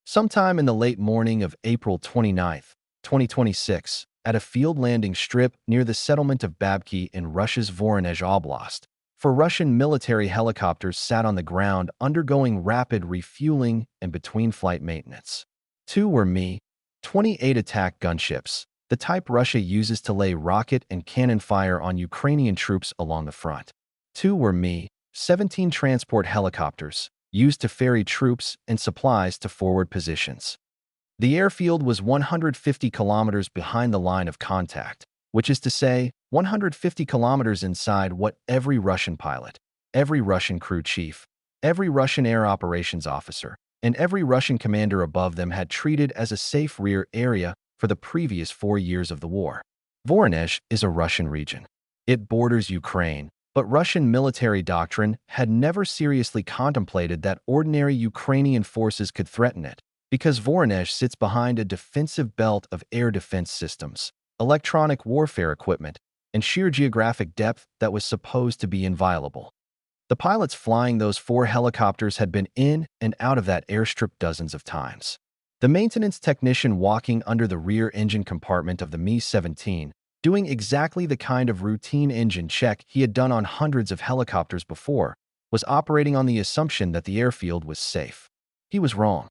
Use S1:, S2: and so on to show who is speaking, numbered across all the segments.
S1: Sometime in the late morning of April 29th, 2026, at a field landing strip near the settlement of Babky in Russia's Voronezh Oblast, four Russian military helicopters sat on the ground undergoing rapid refueling and between-flight maintenance. Two were Mi-28 attack gunships, the type Russia uses to lay rocket and cannon fire on Ukrainian troops along the front. Two were Mi-17 transport helicopters, used to ferry troops and supplies to forward positions. The airfield was 150 kilometers behind the line of contact, which is to say, 150 kilometers inside what every Russian pilot, every Russian crew chief, every Russian air operations officer, and every Russian commander above them had treated as a safe rear area for the previous 4 years of the war. Voronezh is a Russian region. It borders Ukraine, but Russian military doctrine had never seriously contemplated that ordinary Ukrainian forces could threaten it, because Voronezh sits behind a defensive belt of air defense systems, electronic warfare equipment, and sheer geographic depth that was supposed to be inviolable. The pilots flying those 4 helicopters had been in and out of that airstrip dozens of times. The maintenance technician walking under the rear engine compartment of the Mi-17, doing exactly the kind of routine engine check he had done on hundreds of helicopters before, was operating on the assumption that the airfield was safe. He was wrong.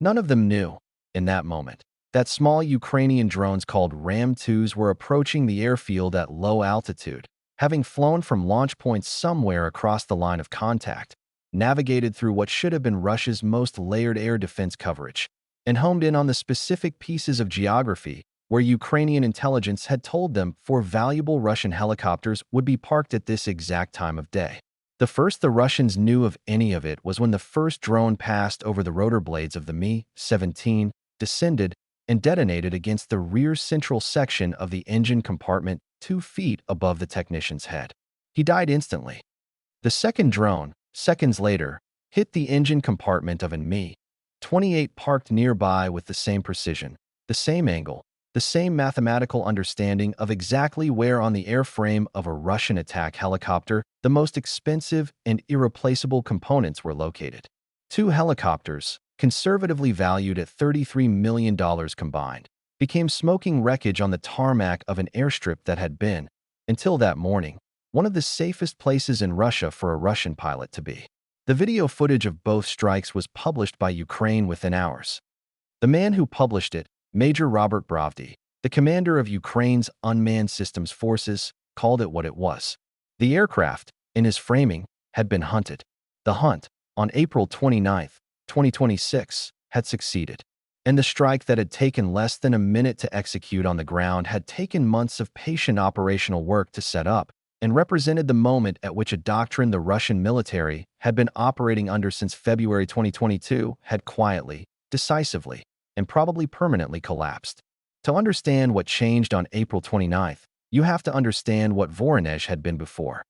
S1: None of them knew, in that moment, that small Ukrainian drones called Ram-2s were approaching the airfield at low altitude, having flown from launch points somewhere across the line of contact, navigated through what should have been Russia's most layered air defense coverage, and homed in on the specific pieces of geography where Ukrainian intelligence had told them 4 valuable Russian helicopters would be parked at this exact time of day. The first the Russians knew of any of it was when the first drone passed over the rotor blades of the Mi-17, descended, and detonated against the rear central section of the engine compartment 2 feet above the technician's head. He died instantly. The second drone, seconds later, hit the engine compartment of an Mi-28 parked nearby with the same precision, the same angle, the same mathematical understanding of exactly where on the airframe of a Russian attack helicopter the most expensive and irreplaceable components were located. 2 helicopters, conservatively valued at $33 million combined, became smoking wreckage on the tarmac of an airstrip that had been, until that morning, one of the safest places in Russia for a Russian pilot to be. The video footage of both strikes was published by Ukraine within hours. The man who published it, Major Robert Bravdy, the commander of Ukraine's unmanned systems forces, called it what it was. The aircraft, in his framing, had been hunted. The hunt, on April 29, 2026, had succeeded. And the strike that had taken less than a minute to execute on the ground had taken months of patient operational work to set up, and represented the moment at which a doctrine the Russian military had been operating under since February 2022 had quietly, decisively, and probably permanently collapsed. To understand what changed on April 29th, you have to understand what Voronezh had been before.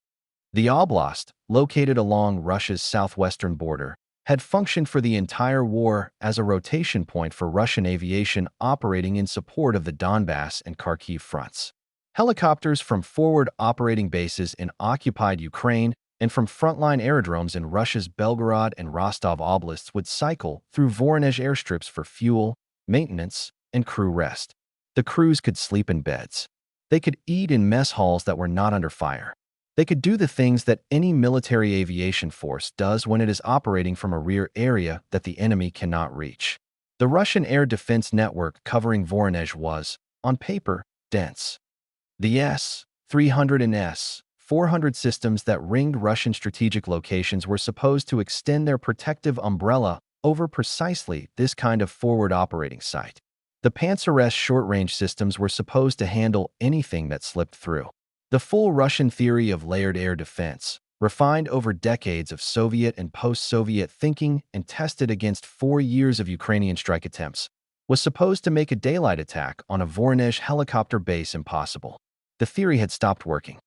S1: The Oblast, located along Russia's southwestern border, had functioned for the entire war as a rotation point for Russian aviation operating in support of the Donbass and Kharkiv fronts. Helicopters from forward operating bases in occupied Ukraine and from frontline aerodromes in Russia's Belgorod and Rostov oblasts would cycle through Voronezh airstrips for fuel, maintenance, and crew rest. The crews could sleep in beds. They could eat in mess halls that were not under fire. They could do the things that any military aviation force does when it is operating from a rear area that the enemy cannot reach. The Russian air defense network covering Voronezh was, on paper, dense. The S-300 and S-400 systems that ringed Russian strategic locations were supposed to extend their protective umbrella over precisely this kind of forward operating site. The Panzer S short-range systems were supposed to handle anything that slipped through. The full Russian theory of layered air defense, refined over decades of Soviet and post-Soviet thinking and tested against 4 years of Ukrainian strike attempts, was supposed to make a daylight attack on a Voronezh helicopter base impossible. The theory had stopped working.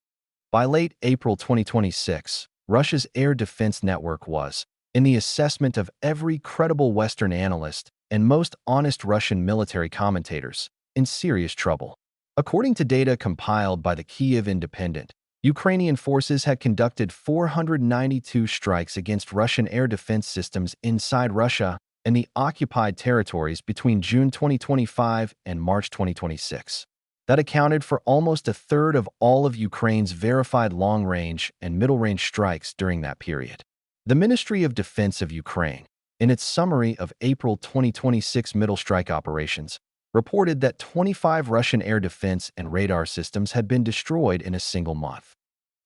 S1: By late April 2026, Russia's air defense network was, in the assessment of every credible Western analyst and most honest Russian military commentators, in serious trouble. According to data compiled by the Kyiv Independent, Ukrainian forces had conducted 492 strikes against Russian air defense systems inside Russia and the occupied territories between June 2025 and March 2026. That accounted for almost a third of all of Ukraine's verified long-range and middle-range strikes during that period. The Ministry of Defense of Ukraine, in its summary of April 2026 middle strike operations, reported that 25 Russian air defense and radar systems had been destroyed in a single month.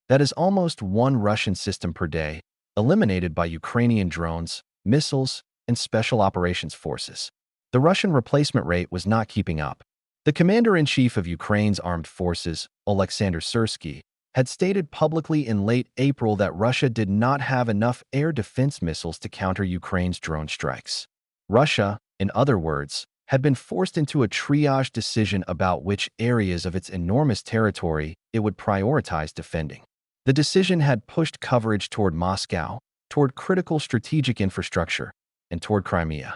S1: That is almost one Russian system per day, eliminated by Ukrainian drones, missiles, and special operations forces. The Russian replacement rate was not keeping up. The commander-in-chief of Ukraine's armed forces, Oleksandr Syrsky, had stated publicly in late April that Russia did not have enough air defense missiles to counter Ukraine's drone strikes. Russia, in other words, had been forced into a triage decision about which areas of its enormous territory it would prioritize defending. The decision had pushed coverage toward Moscow, toward critical strategic infrastructure, and toward Crimea.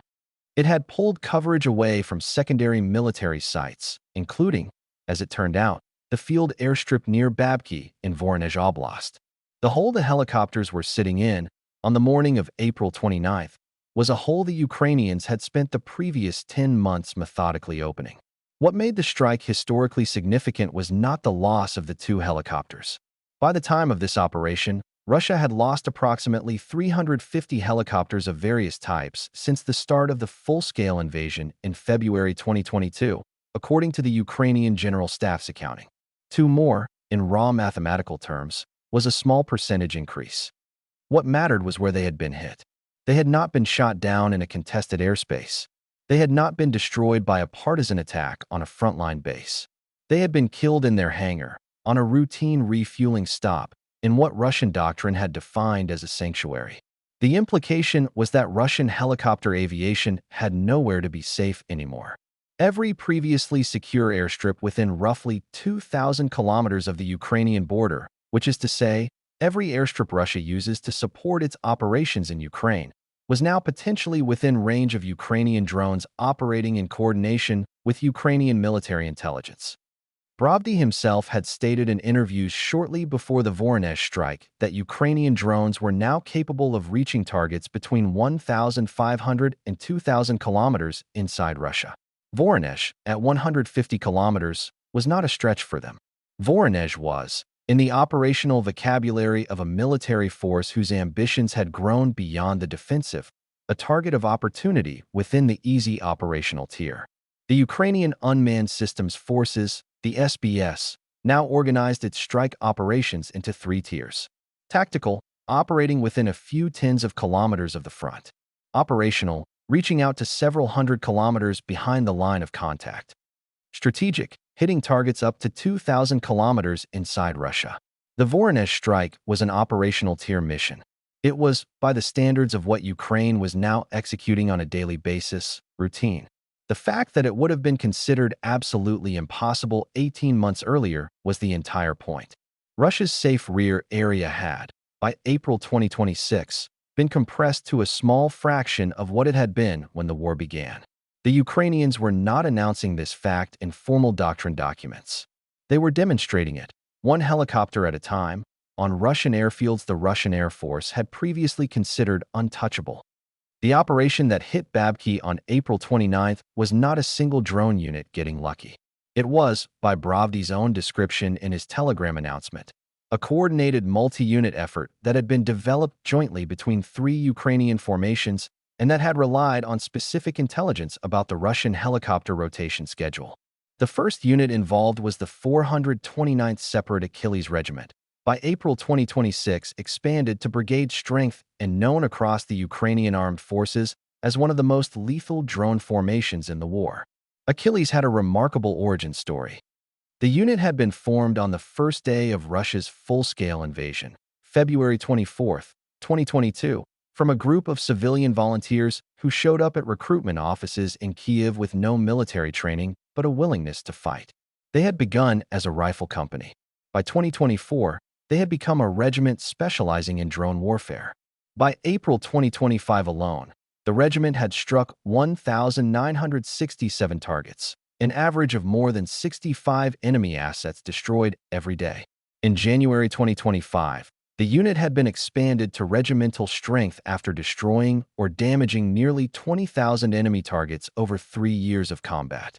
S1: It had pulled coverage away from secondary military sites, including, as it turned out, the field airstrip near Babky in Voronezh Oblast. The hole the helicopters were sitting in, on the morning of April 29th, was a hole the Ukrainians had spent the previous 10 months methodically opening. What made the strike historically significant was not the loss of the two helicopters. By the time of this operation, Russia had lost approximately 350 helicopters of various types since the start of the full-scale invasion in February 2022, according to the Ukrainian General Staff's accounting. Two more, in raw mathematical terms, was a small percentage increase. What mattered was where they had been hit. They had not been shot down in a contested airspace. They had not been destroyed by a partisan attack on a frontline base. They had been killed in their hangar, on a routine refueling stop, in what Russian doctrine had defined as a sanctuary. The implication was that Russian helicopter aviation had nowhere to be safe anymore. Every previously secure airstrip within roughly 2,000 kilometers of the Ukrainian border, which is to say, every airstrip Russia uses to support its operations in Ukraine, was now potentially within range of Ukrainian drones operating in coordination with Ukrainian military intelligence. Babky himself had stated in interviews shortly before the Voronezh strike that Ukrainian drones were now capable of reaching targets between 1,500 and 2,000 kilometers inside Russia. Voronezh, at 150 kilometers, was not a stretch for them. Voronezh was, in the operational vocabulary of a military force whose ambitions had grown beyond the defensive, a target of opportunity within the easy operational tier. The Ukrainian Unmanned Systems Forces, the SBS, now organized its strike operations into three tiers. Tactical, operating within a few tens of kilometers of the front. Operational, reaching out to several hundred kilometers behind the line of contact. Strategic, hitting targets up to 2,000 kilometers inside Russia. The Voronezh strike was an operational tier mission. It was, by the standards of what Ukraine was now executing on a daily basis, routine. The fact that it would have been considered absolutely impossible 18 months earlier was the entire point. Russia's safe rear area had, by April 2026, been compressed to a small fraction of what it had been when the war began. The Ukrainians were not announcing this fact in formal doctrine documents. They were demonstrating it, one helicopter at a time, on Russian airfields the Russian Air Force had previously considered untouchable. The operation that hit Babky on April 29th was not a single drone unit getting lucky. It was, by Babky's own description in his Telegram announcement, a coordinated multi-unit effort that had been developed jointly between three Ukrainian formations and that had relied on specific intelligence about the Russian helicopter rotation schedule. The first unit involved was the 429th Separate Achilles Regiment, by April 2026 expanded to brigade strength and known across the Ukrainian armed forces as one of the most lethal drone formations in the war. Achilles had a remarkable origin story. The unit had been formed on the first day of Russia's full-scale invasion, February 24, 2022, from a group of civilian volunteers who showed up at recruitment offices in Kyiv with no military training but a willingness to fight. They had begun as a rifle company. By 2024, they had become a regiment specializing in drone warfare. By April 2025 alone, the regiment had struck 1,967 targets, an average of more than 65 enemy assets destroyed every day. In January 2025, The unit had been expanded to regimental strength after destroying or damaging nearly 20,000 enemy targets over 3 years of combat.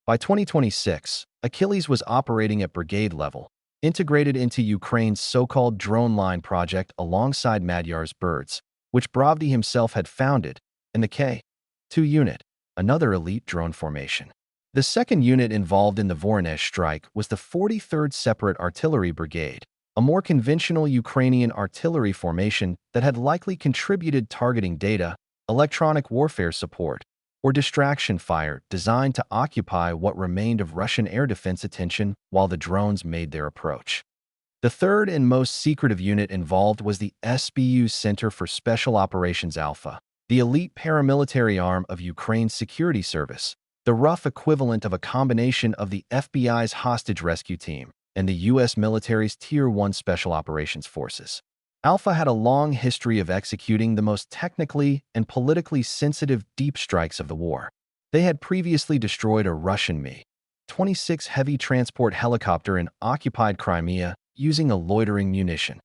S1: By 2026, Achilles was operating at brigade level, integrated into Ukraine's so-called drone line project alongside Magyar's birds, which Babky himself had founded, and the K-2 unit, another elite drone formation. The second unit involved in the Voronezh strike was the 43rd Separate Artillery Brigade, a more conventional Ukrainian artillery formation that had likely contributed targeting data, electronic warfare support, or distraction fire designed to occupy what remained of Russian air defense attention while the drones made their approach. The third and most secretive unit involved was the SBU's Center for Special Operations Alpha, the elite paramilitary arm of Ukraine's security service, the rough equivalent of a combination of the FBI's hostage rescue team and the U.S. military's Tier 1 Special Operations Forces. Alpha had a long history of executing the most technically and politically sensitive deep strikes of the war. They had previously destroyed a Russian Mi-26 heavy transport helicopter in occupied Crimea using a loitering munition.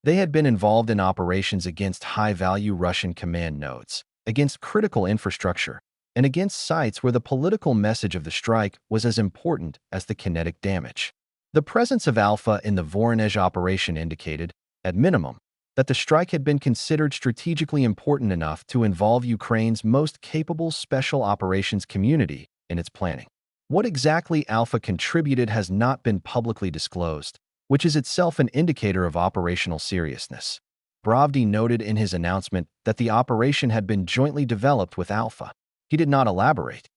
S1: They had been involved in operations against high-value Russian command nodes, against critical infrastructure, and against sites where the political message of the strike was as important as the kinetic damage. The presence of Alpha in the Voronezh operation indicated, at minimum, that the strike had been considered strategically important enough to involve Ukraine's most capable special operations community in its planning. What exactly Alpha contributed has not been publicly disclosed, which is itself an indicator of operational seriousness. Babky noted in his announcement that the operation had been jointly developed with Alpha. He did not elaborate.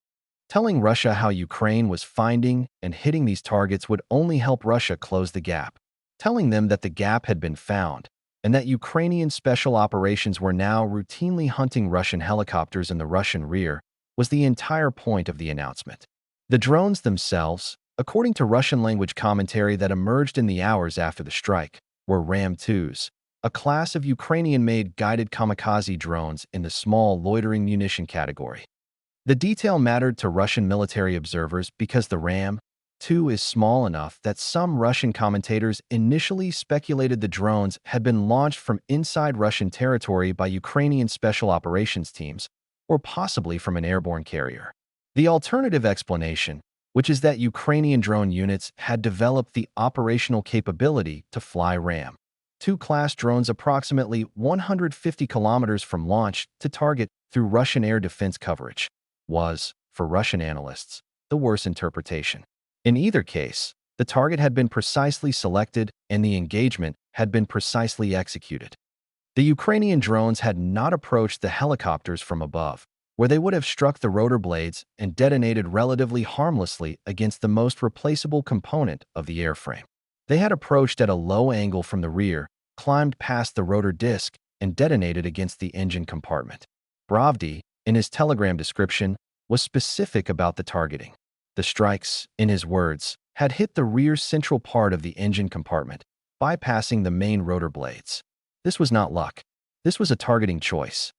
S1: Telling Russia how Ukraine was finding and hitting these targets would only help Russia close the gap. Telling them that the gap had been found and that Ukrainian special operations were now routinely hunting Russian helicopters in the Russian rear was the entire point of the announcement. The drones themselves, according to Russian-language commentary that emerged in the hours after the strike, were Ram-2s, a class of Ukrainian-made guided kamikaze drones in the small loitering munition category. The detail mattered to Russian military observers because the Ram-2 is small enough that some Russian commentators initially speculated the drones had been launched from inside Russian territory by Ukrainian special operations teams, or possibly from an airborne carrier. The alternative explanation, which is that Ukrainian drone units had developed the operational capability to fly Ram-2 class drones approximately 150 kilometers from launch to target through Russian air defense coverage, was, for Russian analysts, the worst interpretation. In either case, the target had been precisely selected and the engagement had been precisely executed. The Ukrainian drones had not approached the helicopters from above, where they would have struck the rotor blades and detonated relatively harmlessly against the most replaceable component of the airframe. They had approached at a low angle from the rear, climbed past the rotor disc, and detonated against the engine compartment. Babky, in his telegram description, was specific about the targeting. The strikes, in his words, had hit the rear central part of the engine compartment, bypassing the main rotor blades. This was not luck. This was a targeting choice.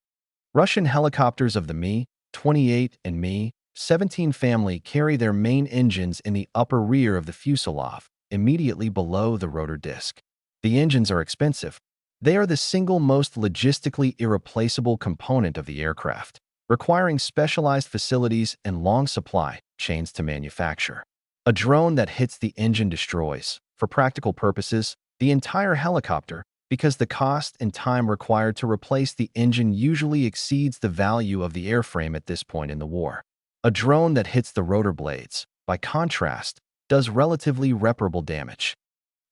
S1: Russian helicopters of the Mi-28 and Mi-17 family carry their main engines in the upper rear of the fuselage, immediately below the rotor disc. The engines are expensive. They are the single most logistically irreplaceable component of the aircraft, requiring specialized facilities and long supply chains to manufacture. A drone that hits the engine destroys, for practical purposes, the entire helicopter because the cost and time required to replace the engine usually exceeds the value of the airframe at this point in the war. A drone that hits the rotor blades, by contrast, does relatively reparable damage.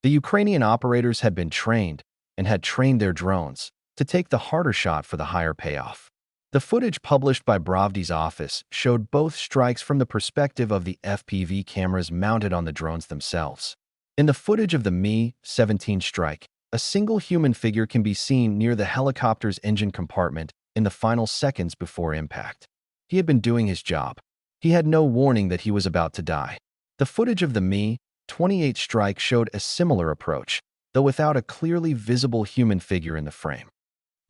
S1: The Ukrainian operators had been trained, and had trained their drones, to take the harder shot for the higher payoff. The footage published by Babky's office showed both strikes from the perspective of the FPV cameras mounted on the drones themselves. In the footage of the Mi-17 strike, a single human figure can be seen near the helicopter's engine compartment in the final seconds before impact. He had been doing his job. He had no warning that he was about to die. The footage of the Mi-28 strike showed a similar approach, though without a clearly visible human figure in the frame.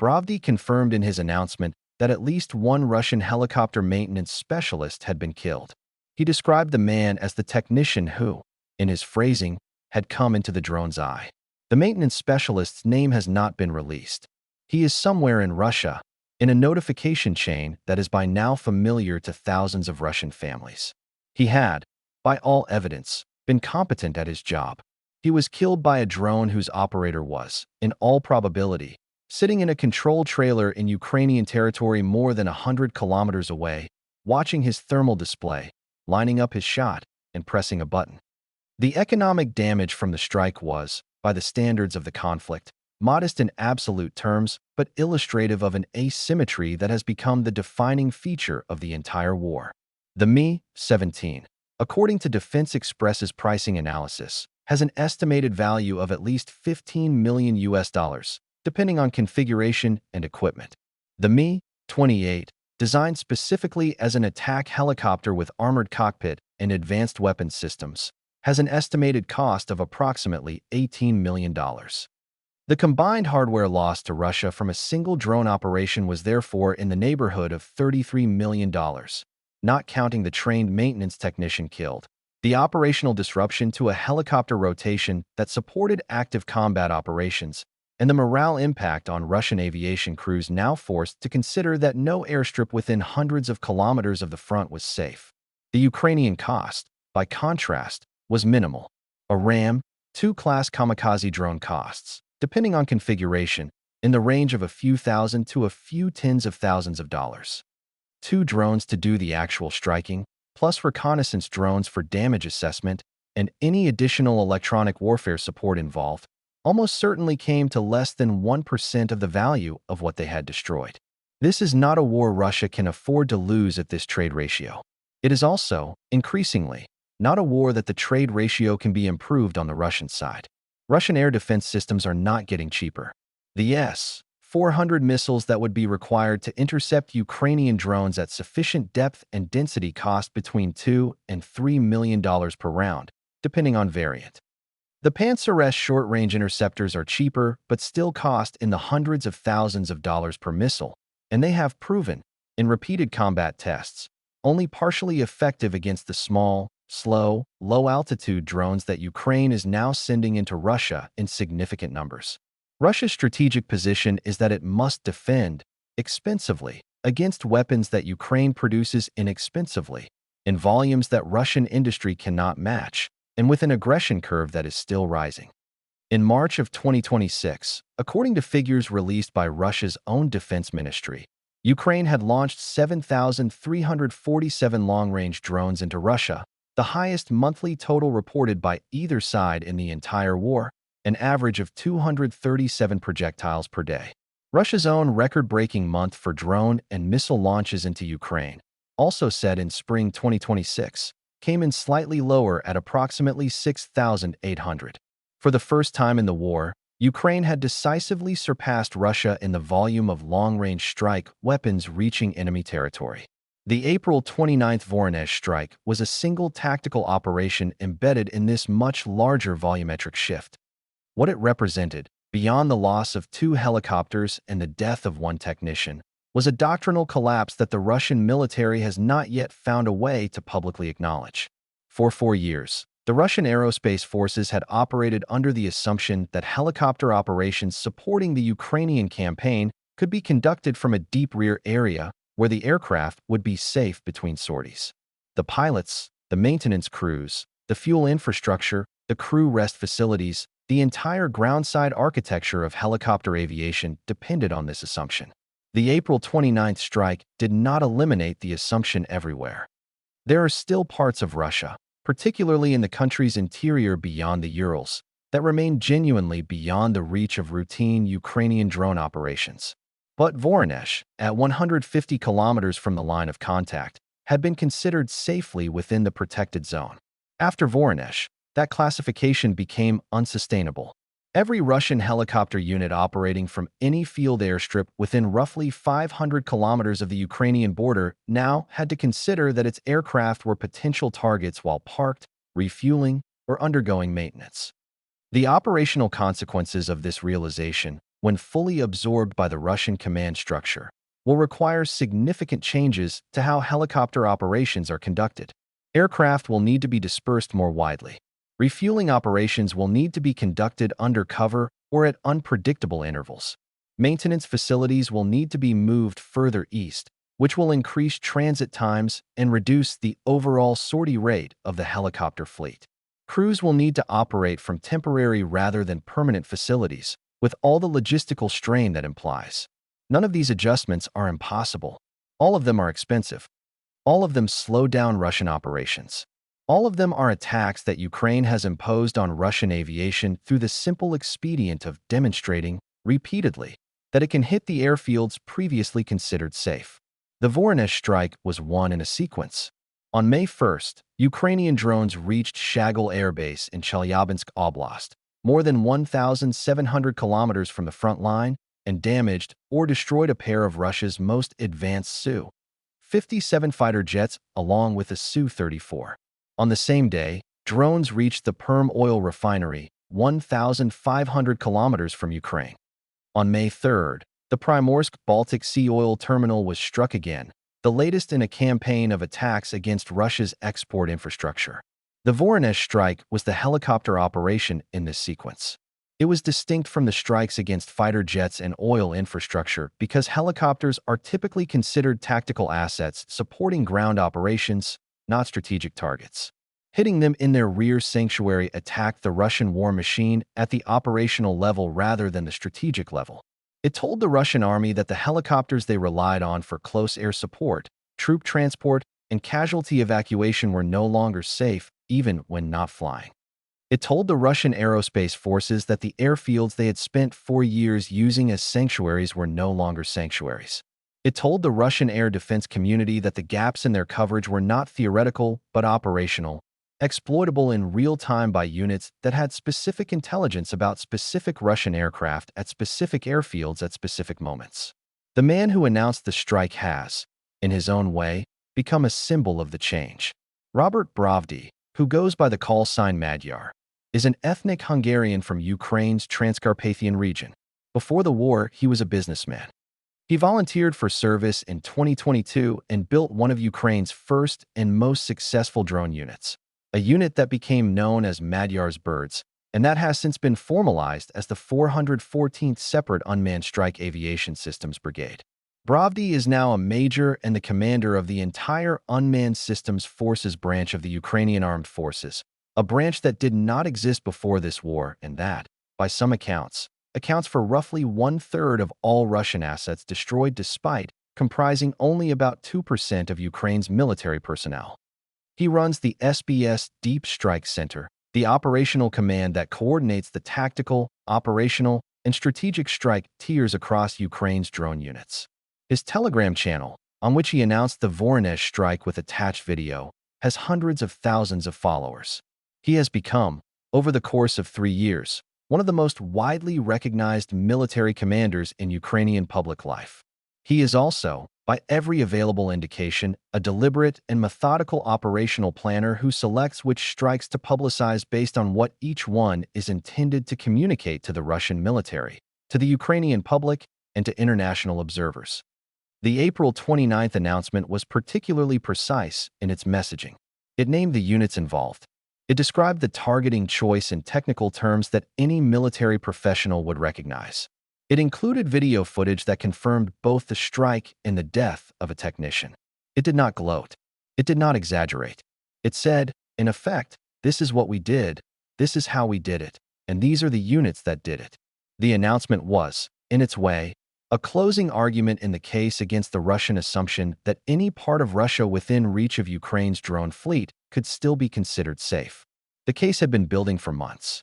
S1: Babky confirmed in his announcement that at least one Russian helicopter maintenance specialist had been killed. He described the man as the technician who, in his phrasing, had come into the drone's eye. The maintenance specialist's name has not been released. He is somewhere in Russia, in a notification chain that is by now familiar to thousands of Russian families. He had, by all evidence, been competent at his job. He was killed by a drone whose operator was, in all probability, sitting in a control trailer in Ukrainian territory more than 100 kilometers away, watching his thermal display, lining up his shot, and pressing a button. The economic damage from the strike was, by the standards of the conflict, modest in absolute terms, but illustrative of an asymmetry that has become the defining feature of the entire war. The Mi-17, according to Defense Express's pricing analysis, has an estimated value of at least $15 million, depending on configuration and equipment. The Mi-28, designed specifically as an attack helicopter with armored cockpit and advanced weapons systems, has an estimated cost of approximately $18 million. The combined hardware loss to Russia from a single drone operation was therefore in the neighborhood of $33 million, not counting the trained maintenance technician killed, the operational disruption to a helicopter rotation that supported active combat operations, and the morale impact on Russian aviation crews now forced to consider that no airstrip within hundreds of kilometers of the front was safe. The Ukrainian cost, by contrast, was minimal. A Ram 2 class kamikaze drone costs, depending on configuration, in the range of a few thousand to a few tens of thousands of dollars. 2 drones to do the actual striking, plus reconnaissance drones for damage assessment, and any additional electronic warfare support involved, almost certainly came to less than 1% of the value of what they had destroyed. This is not a war Russia can afford to lose at this trade ratio. It is also, increasingly, not a war that the trade ratio can be improved on the Russian side. Russian air defense systems are not getting cheaper. The S-400 missiles that would be required to intercept Ukrainian drones at sufficient depth and density cost between $2 and $3 million per round, depending on variant. The Panzer S short-range interceptors are cheaper but still cost in the hundreds of thousands of dollars per missile, and they have proven, in repeated combat tests, only partially effective against the small, slow, low-altitude drones that Ukraine is now sending into Russia in significant numbers. Russia's strategic position is that it must defend, expensively, against weapons that Ukraine produces inexpensively, in volumes that Russian industry cannot match, and with an aggression curve that is still rising. In March of 2026, according to figures released by Russia's own defense ministry, Ukraine had launched 7,347 long-range drones into Russia, the highest monthly total reported by either side in the entire war, an average of 237 projectiles per day. Russia's own record-breaking month for drone and missile launches into Ukraine, also set in spring 2026, came in slightly lower at approximately 6,800. For the first time in the war, Ukraine had decisively surpassed Russia in the volume of long-range strike weapons reaching enemy territory. The April 29 Voronezh strike was a single tactical operation embedded in this much larger volumetric shift. What it represented, beyond the loss of 2 helicopters and the death of 1 technician, was a doctrinal collapse that the Russian military has not yet found a way to publicly acknowledge. For 4 years, the Russian aerospace forces had operated under the assumption that helicopter operations supporting the Ukrainian campaign could be conducted from a deep rear area where the aircraft would be safe between sorties. The pilots, the maintenance crews, the fuel infrastructure, the crew rest facilities, the entire groundside architecture of helicopter aviation depended on this assumption. The April 29 strike did not eliminate the assumption everywhere. There are still parts of Russia, particularly in the country's interior beyond the Urals, that remain genuinely beyond the reach of routine Ukrainian drone operations. But Voronezh, at 150 kilometers from the line of contact, had been considered safely within the protected zone. After Voronezh, that classification became unsustainable. Every Russian helicopter unit operating from any field airstrip within roughly 500 kilometers of the Ukrainian border now had to consider that its aircraft were potential targets while parked, refueling, or undergoing maintenance. The operational consequences of this realization, when fully absorbed by the Russian command structure, will require significant changes to how helicopter operations are conducted. Aircraft will need to be dispersed more widely. Refueling operations will need to be conducted undercover or at unpredictable intervals. Maintenance facilities will need to be moved further east, which will increase transit times and reduce the overall sortie rate of the helicopter fleet. Crews will need to operate from temporary rather than permanent facilities, with all the logistical strain that implies. None of these adjustments are impossible. All of them are expensive. All of them slow down Russian operations. All of them are attacks that Ukraine has imposed on Russian aviation through the simple expedient of demonstrating, repeatedly, that it can hit the airfields previously considered safe. The Voronezh strike was one in a sequence. On May 1st, Ukrainian drones reached Shagul Air Base in Chelyabinsk Oblast, more than 1,700 kilometers from the front line, and damaged or destroyed a pair of Russia's most advanced Su-57 fighter jets along with a Su-34. On the same day, drones reached the Perm oil refinery, 1,500 kilometers from Ukraine. On May 3rd, the Primorsk Baltic Sea oil terminal was struck again, the latest in a campaign of attacks against Russia's export infrastructure. The Voronezh strike was the helicopter operation in this sequence. It was distinct from the strikes against fighter jets and oil infrastructure because helicopters are typically considered tactical assets supporting ground operations, not strategic targets. Hitting them in their rear sanctuary attacked the Russian war machine at the operational level rather than the strategic level. It told the Russian army that the helicopters they relied on for close air support, troop transport, and casualty evacuation were no longer safe, even when not flying. It told the Russian aerospace forces that the airfields they had spent 4 years using as sanctuaries were no longer sanctuaries. It told the Russian air defense community that the gaps in their coverage were not theoretical but operational, exploitable in real time by units that had specific intelligence about specific Russian aircraft at specific airfields at specific moments. The man who announced the strike has, in his own way, become a symbol of the change. Robert Babky, who goes by the call sign Magyar, is an ethnic Hungarian from Ukraine's Transcarpathian region. Before the war, he was a businessman. He volunteered for service in 2022 and built one of Ukraine's first and most successful drone units, a unit that became known as Magyar's Birds, and that has since been formalized as the 414th Separate Unmanned Strike Aviation Systems Brigade. Babky is now a major and the commander of the entire Unmanned Systems Forces branch of the Ukrainian Armed Forces, a branch that did not exist before this war and that, by some accounts for roughly 1/3 of all Russian assets destroyed despite comprising only about 2% of Ukraine's military personnel. He runs the SBS Deep Strike Center, the operational command that coordinates the tactical, operational, and strategic strike tiers across Ukraine's drone units. His Telegram channel, on which he announced the Voronezh strike with attached video, has hundreds of thousands of followers. He has become, over the course of 3 years, one of the most widely recognized military commanders in Ukrainian public life. He is also, by every available indication, a deliberate and methodical operational planner who selects which strikes to publicize based on what each one is intended to communicate to the Russian military, to the Ukrainian public, and to international observers. The April 29th announcement was particularly precise in its messaging. It named the units involved. It described the targeting choice in technical terms that any military professional would recognize. It included video footage that confirmed both the strike and the death of a technician. It did not gloat. It did not exaggerate. It said, in effect, this is what we did, this is how we did it, and these are the units that did it. The announcement was, in its way, a closing argument in the case against the Russian assumption that any part of Russia within reach of Ukraine's drone fleet could still be considered safe. The case had been building for months.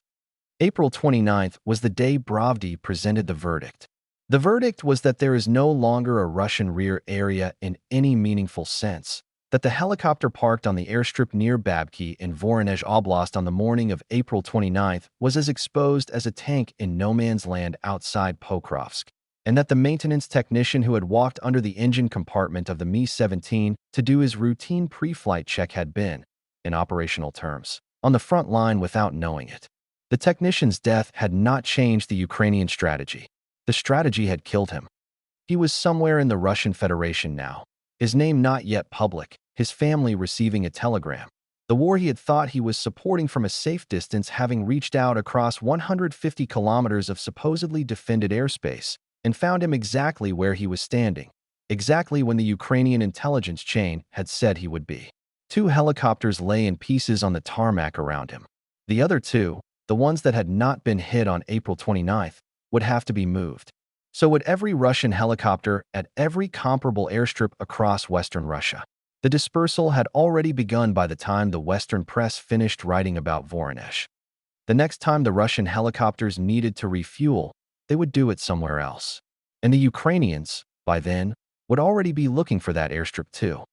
S1: April 29th was the day Babky presented the verdict. The verdict was that there is no longer a Russian rear area in any meaningful sense, that the helicopter parked on the airstrip near Babky in Voronezh Oblast on the morning of April 29th was as exposed as a tank in no man's land outside Pokrovsk, and that the maintenance technician who had walked under the engine compartment of the Mi-17 to do his routine pre-flight check had been, in operational terms, on the front line without knowing it. The technician's death had not changed the Ukrainian strategy. The strategy had killed him. He was somewhere in the Russian Federation now, his name not yet public, his family receiving a telegram. The war he had thought he was supporting from a safe distance, having reached out across 150 kilometers of supposedly defended airspace and found him exactly where he was standing, exactly when the Ukrainian intelligence chain had said he would be. 2 helicopters lay in pieces on the tarmac around him. The other 2, the ones that had not been hit on April 29th, would have to be moved. So would every Russian helicopter at every comparable airstrip across Western Russia. The dispersal had already begun by the time the Western press finished writing about Voronezh. The next time the Russian helicopters needed to refuel, they would do it somewhere else. And the Ukrainians, by then, would already be looking for that airstrip too.